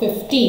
15।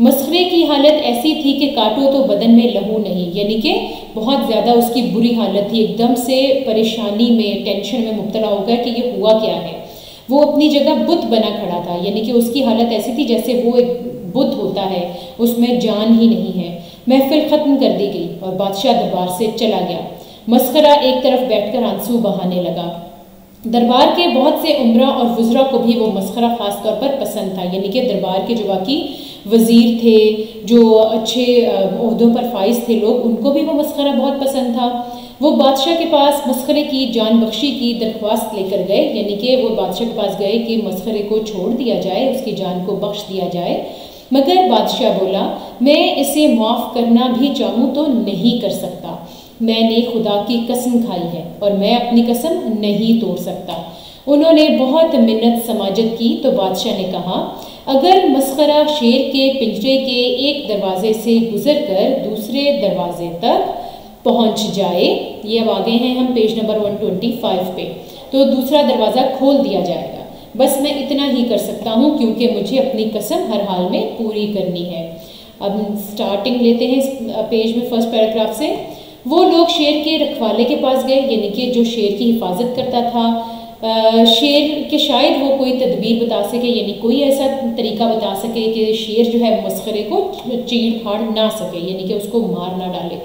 مسخرے کی حالت ایسی تھی کہ کاٹو تو بدن میں لہو نہیں، یعنی کہ بہت زیادہ اس کی بری حالت تھی، ایک دم سے پریشانی میں ٹینشن میں مبتلا ہو گیا کہ یہ ہوا کیا ہے۔ وہ اپنی جگہ بت بنا کھڑا تھا، یعنی کہ اس کی حالت ایسی تھی جیسے وہ ایک بت ہوتا ہے، اس میں جان ہی نہیں ہے۔ محفل ختم کر دی گئی اور بادشاہ دربار سے چلا گیا۔ مسخرہ ایک طرف بیٹھ کر آنسو بہانے لگا۔ دربار کے بہت سے عمرا اور وزراء کو بھی وہ مسخرہ خاص طور پر پسند تھا، یعنی کہ دربار کے جو باقی وزیر تھے، جو اچھے عہدوں پر فائز تھے لوگ، ان کو بھی وہ مسخرہ بہت پسند تھا۔ وہ بادشاہ کے پاس مسخرے کی جان بخشی کی درخواست لے کر گئے، یعنی کہ وہ بادشاہ کے پاس گئے کہ مسخرے کو چھوڑ دیا جائے، اس کی جان کو بخش دیا جائے۔ مگر بادشاہ بولا، میں اسے معاف کرنا بھی چاہوں تو نہیں کر سکتا، میں نے خدا کی قسم کھائی ہے اور میں اپنی قسم نہیں توڑ سکتا۔ انہوں نے بہت منت سماجت کی تو بادشاہ نے کہا، اگر مسخرہ شیر کے پنجرے کے ایک دروازے سے گزر کر دوسرے دروازے تک پہنچ جائے، یہ اب آگے ہیں ہم پیج نمبر 125 پہ، تو دوسرا دروازہ کھول دیا جائے گا۔ بس میں اتنا ہی کر سکتا ہوں کیونکہ مجھے اپنی قسم ہر حال میں پوری کرنی ہے۔ اب سٹارٹنگ لیتے ہیں اس پیج میں فرسٹ پیراگراف سے۔ وہ لوگ شیر کے رکھوالے کے پاس گئے، یعنی کہ جو شیر کی حفاظت کرتا تھا، شیر کے شاید وہ کوئی تدبیر بتا سکے، یعنی کوئی ایسا طریقہ بتا سکے کہ شیر جو ہے مسخرے کو چیڑ پھاڑ نہ سکے، یعنی کہ اس کو مار نہ ڈالے۔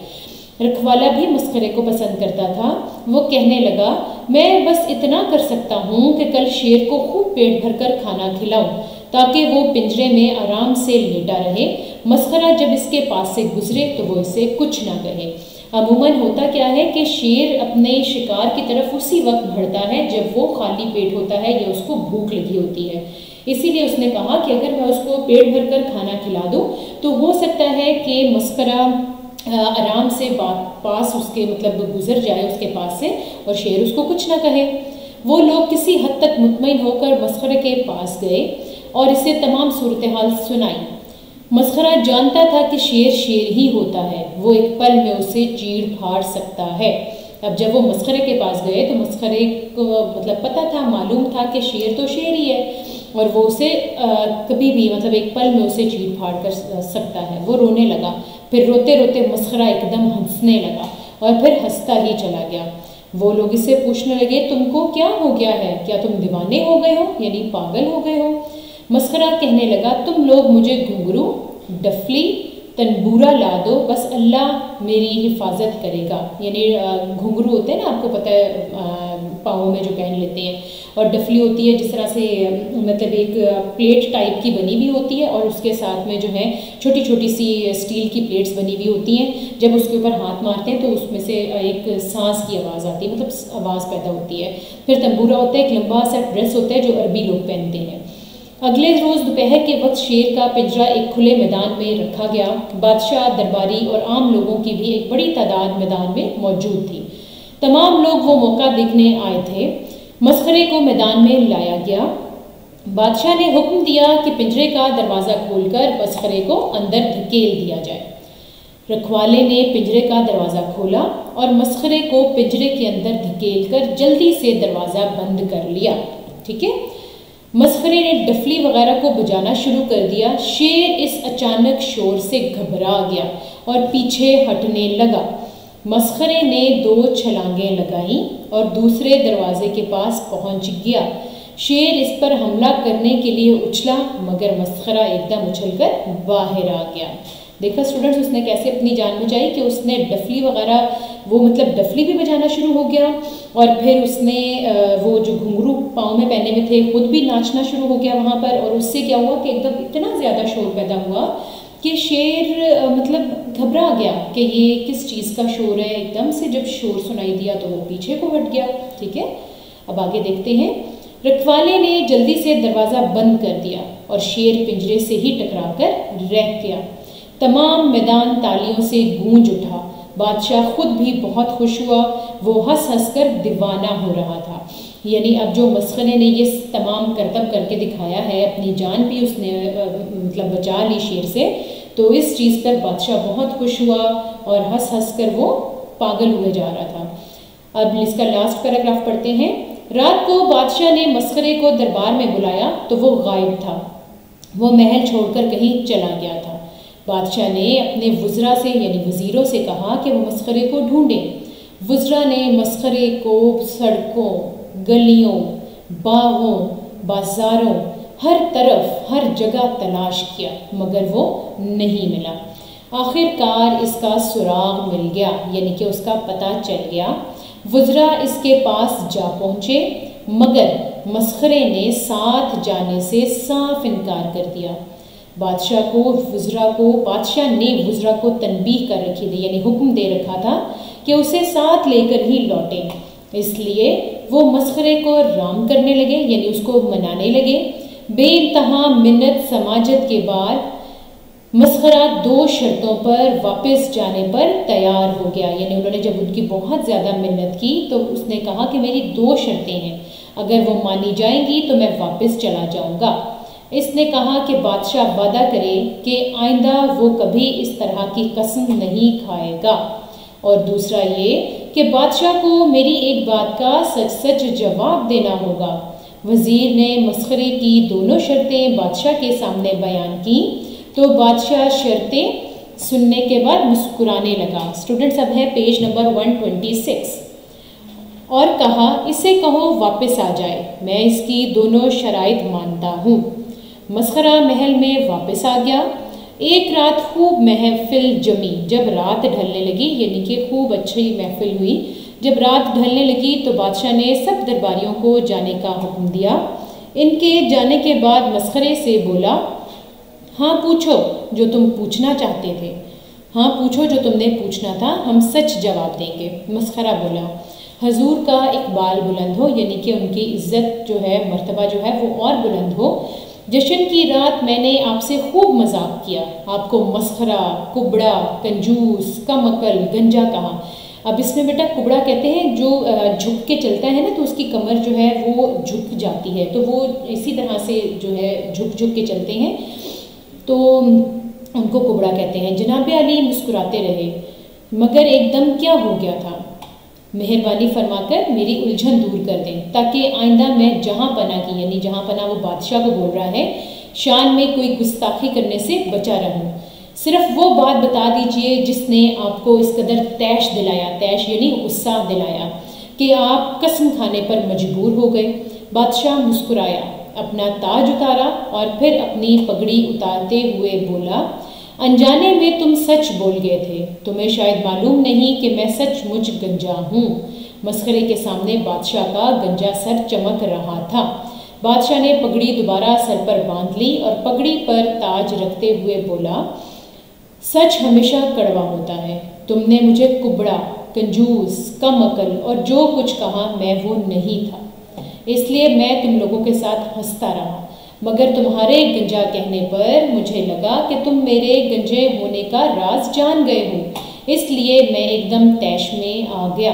رکھوالا بھی مسخرے کو پسند کرتا تھا۔ وہ کہنے لگا، میں بس اتنا کر سکتا ہوں کہ کل شیر کو خوب پیٹ بھر کر کھانا کھلاؤں تاکہ وہ پنجرے میں آرام سے لیٹا رہے۔ مسخرہ جب اس کے پاس سے گزرے تو وہ اسے کچھ نہ کہے۔ عموماً ہوتا کیا ہے کہ شیر اپنے شکار کی طرف اسی وقت بڑھتا ہے جب وہ خالی پیٹ ہوتا ہے یا اس کو بھوک لگی ہوتی ہے، اسی لیے اس نے کہا کہ اگر میں اس کو پیٹ بھر کر کھانا کھلا دوں تو ہو سکتا ہے کہ مسخرہ آرام سے پاس اس کے مطلب گزر جائے اس کے پاس سے اور شیر اس کو کچھ نہ کہے۔ وہ لوگ کسی حد تک مطمئن ہو کر مسخرے کے پاس گئے اور اسے تمام صورتحال سنائی۔ مسخرہ جانتا تھا کہ شیر شیر ہی ہوتا ہے، وہ ایک پل میں اسے چیڑ پھاڑ سکتا ہے۔ اب جب وہ مسخرے کے پاس گئے تو مسخرے کو مطلب پتہ تھا، معلوم تھا کہ شیر تو شیر ہی ہے اور وہ اسے کبھی بھی مطلب ایک پل میں اسے چیڑ پھاڑ کر سکتا ہے۔ وہ رونے لگا، پھر روتے روتے مسخرہ ایک دم ہنسنے لگا اور پھر ہنستا ہی چلا گیا۔ وہ لوگ اس سے پوچھنے لگے، تم کو کیا ہو گیا ہے؟ کیا تم دیوانے ہو گئے ہو، یعنی پاگل ہو گئے ہو؟ مسخرہ کہنے لگا، تم لوگ مجھے گھنگرو، ڈفلی، تنبورہ لا دو، بس اللہ میری حفاظت کرے گا۔ یعنی گھنگرو ہوتے ہیں نا، آپ کو پتہ ہے پاؤں میں جو پہن لیتے ہیں، اور ڈفلی ہوتی ہے جس طرح سے مطلب ایک پلیٹ ٹائپ کی بنی ہوئی ہوتی ہے اور اس کے ساتھ میں جو ہے چھوٹی چھوٹی سی اسٹیل کی پلیٹس بنی ہوئی ہوتی ہیں، جب اس کے اوپر ہاتھ مارتے ہیں تو اس میں سے ایک سانس کی آواز آتی ہے، مطلب آواز پیدا ہوتی ہے۔ پھر تنبورہ ہوتا ہے، ایک لمبا سا ڈریس ہوتا ہے جو عربی لوگ پہنتے ہیں۔ اگلے روز دوپہر کے وقت شیر کا پنجرہ ایک کھلے میدان میں رکھا گیا۔ بادشاہ، درباری اور عام لوگوں کی بھی ایک بڑی تعداد میدان میں موجود تھی۔ تمام لوگ وہ موقع دیکھنے آئے تھے۔ مسخرے کو میدان میں لایا گیا۔ بادشاہ نے حکم دیا کہ پنجرے کا دروازہ کھول کر مسخرے کو اندر دھکیل دیا جائے۔ رکھوالے نے پنجرے کا دروازہ کھولا اور مسخرے کو پنجرے کے اندر دھکیل کر جلدی سے دروازہ بند کر لیا۔ ٹھیک ہے، مسخرے نے ڈفلی وغیرہ کو بجانا شروع کر دیا۔ شیر اس اچانک شور سے گھبرا گیا اور پیچھے ہٹنے لگا۔ مسخرے نے 2 چھلانگیں لگائیں اور دوسرے دروازے کے پاس پہنچ گیا۔ شیر اس پر حملہ کرنے کے لیے اچھلا مگر مسخرہ ایک دم اچھل کر باہر آ گیا۔ دیکھا اسٹوڈنٹس اس نے کیسے اپنی جان بچائی کہ اس نے ڈفلی وغیرہ وہ مطلب ڈفلی بھی بجانا شروع ہو گیا اور پھر اس نے وہ جو گھنگرو پاؤں میں پہنے ہوئے تھے خود بھی ناچنا شروع ہو گیا وہاں پر، اور اس سے کیا ہوا کہ ایک دم اتنا زیادہ شور پیدا ہوا کہ شیر مطلب گھبرا گیا کہ یہ کس چیز کا شور ہے۔ ایک دم سے جب شور سنائی دیا تو وہ پیچھے کو ہٹ گیا۔ ٹھیک ہے، اب آگے دیکھتے ہیں۔ رکھوالے نے جلدی سے دروازہ بند کر دیا اور شیر پنجرے سے ہی ٹکرا کر رہ گیا۔ تمام میدان تالیوں سے گونج اٹھا۔ بادشاہ خود بھی بہت خوش ہوا، وہ ہنس ہنس کر دیوانہ ہو رہا تھا۔ یعنی اب جو مسخرے نے یہ تمام کرتب کر کے دکھایا ہے، اپنی جان بھی اس نے مطلب بچا لی شیر سے، تو اس چیز پر بادشاہ بہت خوش ہوا اور ہنس ہنس کر وہ پاگل ہوئے جا رہا تھا۔ اب اس کا لاسٹ پیراگراف پڑھتے ہیں۔ رات کو بادشاہ نے مسخرے کو دربار میں بلایا تو وہ غائب تھا، وہ محل چھوڑ کر کہیں چلا گیا تھا۔ بادشاہ نے اپنے وزراء سے یعنی وزیروں سے کہا کہ وہ مسخرے کو ڈھونڈیں۔ وزراء نے مسخرے کو سڑکوں، گلیوں، باغوں، بازاروں، ہر طرف ہر جگہ تلاش کیا مگر وہ نہیں ملا۔ آخر کار اس کا سراغ مل گیا یعنی کہ اس کا پتہ چل گیا۔ وزراء اس کے پاس جا پہنچے مگر مسخرے نے ساتھ جانے سے صاف انکار کر دیا۔ بادشاہ نے وزراء کو تنبیہ کر رکھی تھی یعنی حکم دے رکھا تھا کہ اسے ساتھ لے کر ہی لوٹیں، اس لیے وہ مسخرے کو رام کرنے لگے یعنی اس کو منانے لگے۔ بے انتہا منت سماجت کے بعد مسخرہ 2 شرطوں پر واپس جانے پر تیار ہو گیا، یعنی انہوں نے جب ان کی بہت زیادہ منت کی تو اس نے کہا کہ میری 2 شرطیں ہیں، اگر وہ مانی جائیں گی تو میں واپس چلا جاؤں گا۔ اس نے کہا کہ بادشاہ وعدہ کرے کہ آئندہ وہ کبھی اس طرح کی قسم نہیں کھائے گا، اور دوسرا یہ کہ بادشاہ کو میری ایک بات کا سچ سچ جواب دینا ہوگا۔ وزیر نے مسخرے کی دونوں شرطیں بادشاہ کے سامنے بیان کی تو بادشاہ شرطیں سننے کے بعد مسکرانے لگا۔ اسٹوڈنٹس اب ہے پیج نمبر 126 اور کہا اسے کہو واپس آ جائے، میں اس کی دونوں شرائط مانتا ہوں۔ مسخرہ محل میں واپس آ گیا۔ ایک رات خوب محفل جمی، جب رات ڈھلنے لگی یعنی کہ خوب اچھی محفل ہوئی، جب رات ڈھلنے لگی تو بادشاہ نے سب درباریوں کو جانے کا حکم دیا۔ ان کے جانے کے بعد مسخرے سے بولا، ہاں پوچھو جو تم پوچھنا چاہتے تھے، ہاں پوچھو جو تم نے پوچھنا تھا، ہم سچ جواب دیں گے۔ مسخرہ بولا، حضور کا اقبال بلند ہو یعنی کہ ان کی عزت جو ہے، مرتبہ جو ہے وہ اور بلند ہو۔ جشن کی رات میں نے آپ سے خوب مذاق کیا، آپ کو مسخرہ، کبڑا، کنجوس، کم عقل، گنجا کہا۔ اب اس میں بیٹا کبڑا کہتے ہیں جو جھک کے چلتا ہے نا تو اس کی کمر جو ہے وہ جھک جاتی ہے، تو وہ اسی طرح سے جو ہے جھک کے چلتے ہیں تو ان کو کبڑا کہتے ہیں۔ جناب علی مسکراتے رہے، مگر ایک دم کیا ہو گیا تھا؟ مہربانی فرما کر میری الجھن دور کر دیں تاکہ آئندہ میں جہاں پناہ کی یعنی جہاں پناہ وہ بادشاہ کو بول رہا ہے شان میں کوئی گستاخی کرنے سے بچا رہوں۔ صرف وہ بات بتا دیجئے جس نے آپ کو اس قدر تیش دلایا، تیش یعنی غصہ دلایا کہ آپ قسم کھانے پر مجبور ہو گئے۔ بادشاہ مسکرایا، اپنا تاج اتارا اور پھر اپنی پگڑی اتارتے ہوئے بولا، انجانے میں تم سچ بول گئے تھے، تمہیں شاید معلوم نہیں کہ میں سچ مچ گنجا ہوں۔ مسخرے کے سامنے بادشاہ کا گنجا سر چمک رہا تھا۔ بادشاہ نے پگڑی دوبارہ سر پر باندھ لی اور پگڑی پر تاج رکھتے ہوئے بولا، سچ ہمیشہ کڑوا ہوتا ہے، تم نے مجھے کبڑا، کنجوس، کم عقل اور جو کچھ کہا میں وہ نہیں تھا، اس لیے میں تم لوگوں کے ساتھ ہنستا رہا، مگر تمہارے گنجا کہنے پر مجھے لگا کہ تم میرے گنجے ہونے کا راز جان گئے ہو، اس لیے میں ایک دم تیش میں آ گیا۔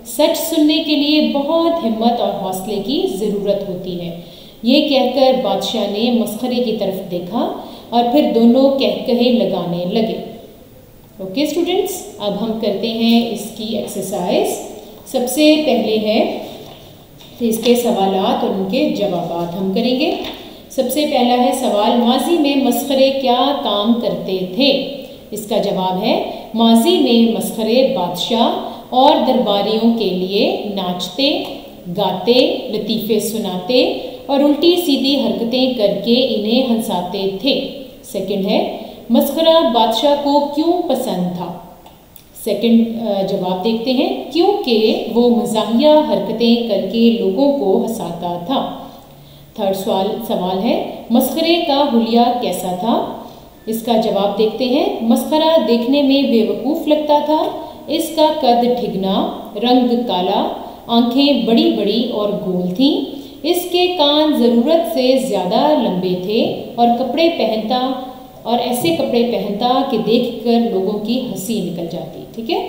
سچ سننے کے لیے بہت ہمت اور حوصلے کی ضرورت ہوتی ہے۔ یہ کہہ کر بادشاہ نے مسخرے کی طرف دیکھا اور پھر دونوں کہے لگانے لگے۔ اوکے اسٹوڈنٹس، اب ہم کرتے ہیں اس کی ایکسرسائز۔ سب سے پہلے ہے اس کے سوالات اور ان کے جوابات ہم کریں گے۔ سب سے پہلا ہے سوال، ماضی میں مسخرے کیا کام کرتے تھے؟ اس کا جواب ہے، ماضی میں مسخرے بادشاہ اور درباریوں کے لیے ناچتے، گاتے، لطیفے سناتے اور الٹی سیدھی حرکتیں کر کے انہیں ہنساتے تھے۔ سیکنڈ ہے، مسخرہ بادشاہ کو کیوں پسند تھا؟ سیکنڈ جواب دیکھتے ہیں، کیونکہ وہ مزاحیہ حرکتیں کر کے لوگوں کو ہنساتا تھا۔ تھرڈ سوال ہے، مسخرے کا حلیہ کیسا تھا؟ اس کا جواب دیکھتے ہیں، مسخرہ دیکھنے میں بے وقوف لگتا تھا، اس کا قد ڈھگنا، رنگ کالا، آنکھیں بڑی بڑی اور گول تھیں، اس کے کان ضرورت سے زیادہ لمبے تھے اور ایسے کپڑے پہنتا کہ دیکھ کر لوگوں کی ہنسی نکل جاتی۔ ٹھیک ہے،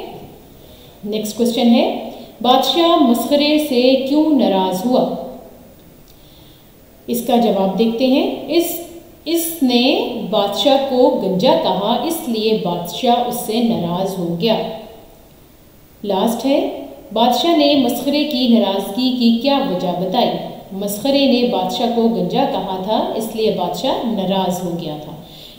نیکسٹ کوشچن ہے، بادشاہ مسخرے سے کیوں ناراض ہوا؟ اس کا جواب دیکھتے ہیں، اس نے بادشاہ کو گنجا کہا، اس لیے بادشاہ اس سے ناراض ہو گیا۔ لاسٹ ہے، بادشاہ نے مسخرے کی ناراضگی کی کیا وجہ بتائی؟ مسخرے نے بادشاہ کو گنجا کہا تھا، اس لیے بادشاہ ناراض ہو گیا تھا۔